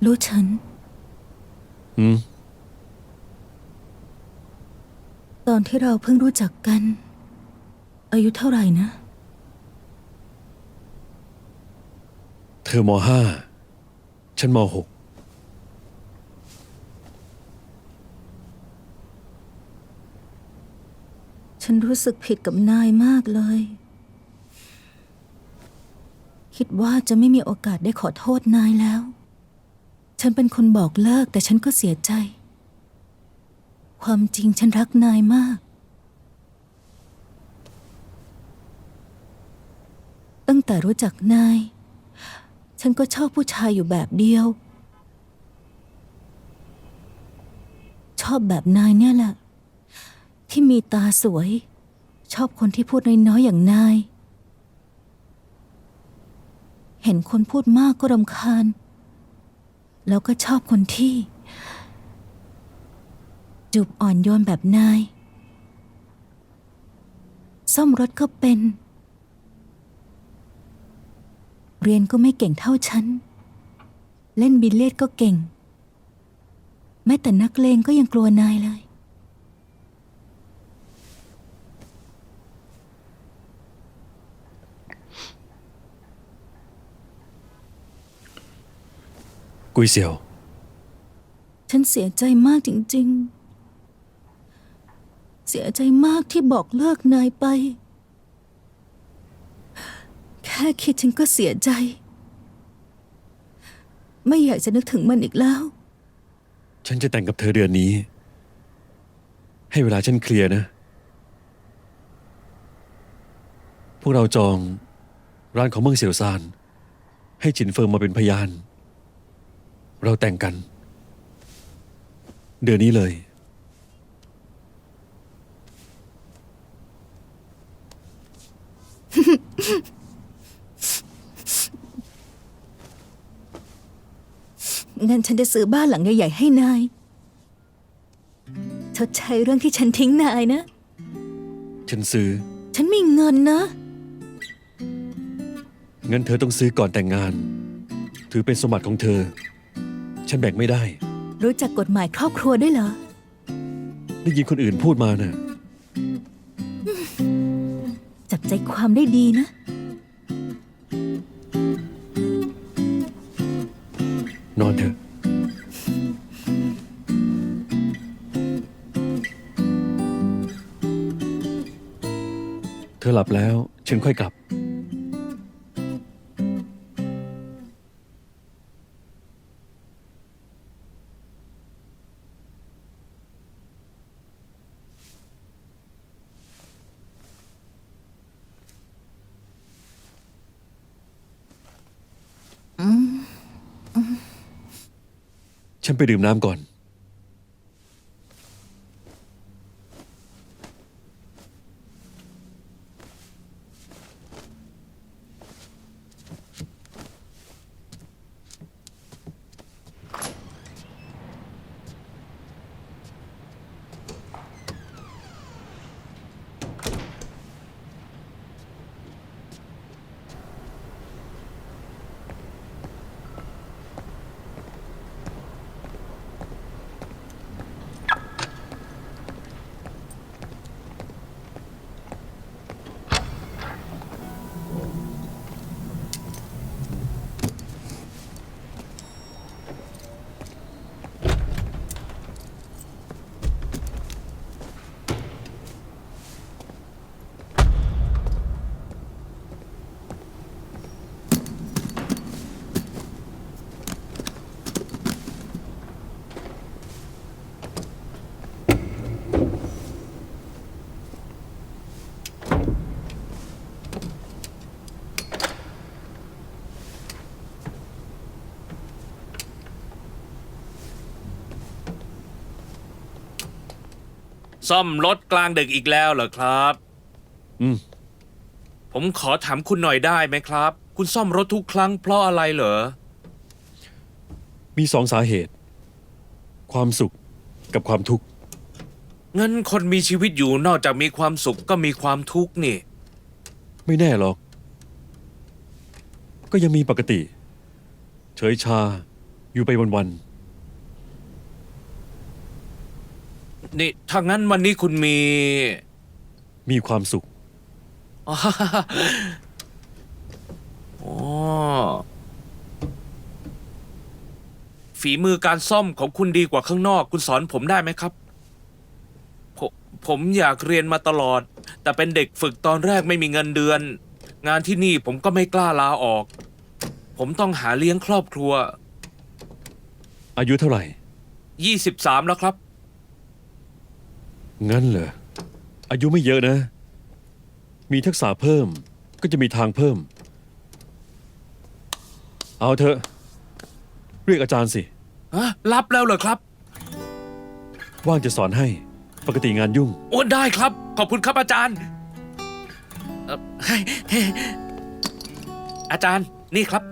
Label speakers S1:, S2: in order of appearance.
S1: รู้ฉันตอนที่เราเพิ่งรู้จักกัน อายุเท่าไหร่นะ
S2: เธอม.5 ฉันม.6
S1: ฉันรู้สึกผิดกับนายมากเลย คิดว่าจะไม่มีโอกาสได้ขอโทษนายแล้ว ฉันเป็นคนบอกเลิกแต่ฉันก็เสียใจ ความจริงฉันรักนายมาก ตั้งแต่รู้จักนาย ฉันก็ชอบผู้ชายอยู่แบบเดียว ชอบแบบนายเนี่ยแหละ ที่มีตาสวย ชอบคนที่พูดน้อยๆอย่างนาย เห็นคนพูดมากก็รำคาญ แล้วก็ชอบคนที่จูบอ่อนโยนแบบนาย ซ่อมรถก็เป็น เรียนก็ไม่เก่งเท่าฉัน เล่นบิลเลียดก็เก่ง แม้แต่นักเลงก็ยังกลัวนายเลย
S2: กุยเสี่ยว
S1: ฉันเสียใจมากจริงๆ เสียใจมากที่บอกเลิกนายไป แค่คิดฉันก็เสียใจ ไม่อยากจะนึกถึงมันอีกแล้ว
S2: ฉันจะแต่งกับเธอเดือนนี้ ให้เวลาฉันเคลียร์นะ พวกเราจองร้านของเมืองเสี่ยวซานให้จินเฟิงมาเป็นพยาน เราแต่งกัน เดือนนี้เลย
S1: งั้นฉันจะซื้อบ้านหลังใหญ่ๆให้นาย ชดใช้เรื่องที่ฉันทิ้งนายนะ
S2: ฉันซื้อ
S1: ฉันมีเงินนะ
S2: งั้นเธอต้องซื้อก่อนแต่งงาน ถือเป็นสมบัติของเธอ ฉันแบ่งไม่ได้
S1: รู้จักกฎหมายครอบครัวด้วยเหรอ
S2: ได้ยินคนอื่นพูดมาน่ะ
S1: จับใจความได้ดีนะ
S2: นอนเถอะ เธอหลับแล้ว ฉันค่อยกลับ ฉันไปดื่มน้ำก่อน
S3: ซ่อมรถกลางดึกอีกแล้วเหรอครับ
S2: อืม
S3: ผมขอถามคุณหน่อยได้ไหมครับ คุณซ่อมรถทุกครั้งเพราะอะไรเหรอ
S2: มีสองสาเหตุ ความสุขกับความทุกข์
S3: งั้นคนมีชีวิตอยู่นอกจากมีความสุขก็มีความทุกข์นี่
S2: ไม่แน่หรอก ก็ยังมีปกติ เฉยชา อยู่ไปวัน
S3: นี่ถ้างั้นวันนี้คุณมี
S2: ๆมีความสุข
S3: อ๋ออ๋อฝีมือการซ่อมของคุณดีกว่าข้างนอก คุณสอนผมได้ไหมครับ ผมอยากเรียนมาตลอด แต่เป็นเด็กฝึกตอนแรกไม่มีเงินเดือน งานที่นี่ผมก็ไม่กล้าลาออก ผมต้องหาเลี้ยงครอบครัว
S2: อายุเท่าไหร่
S3: 23 แล้วครับ
S2: งั้นเหรอ อายุไม่เยอะนะ มีทักษะเพิ่ม ก็จะมีทางเพิ่ม เอาเถอะ เรียกอาจารย์สิ
S3: รับแล้วเหรอครับ
S2: ว่างจะสอนให้ ปกติงานยุ่ง
S3: โอ้ได้ครับ ขอบคุณครับอาจารย์อาจารย์นี่ครับ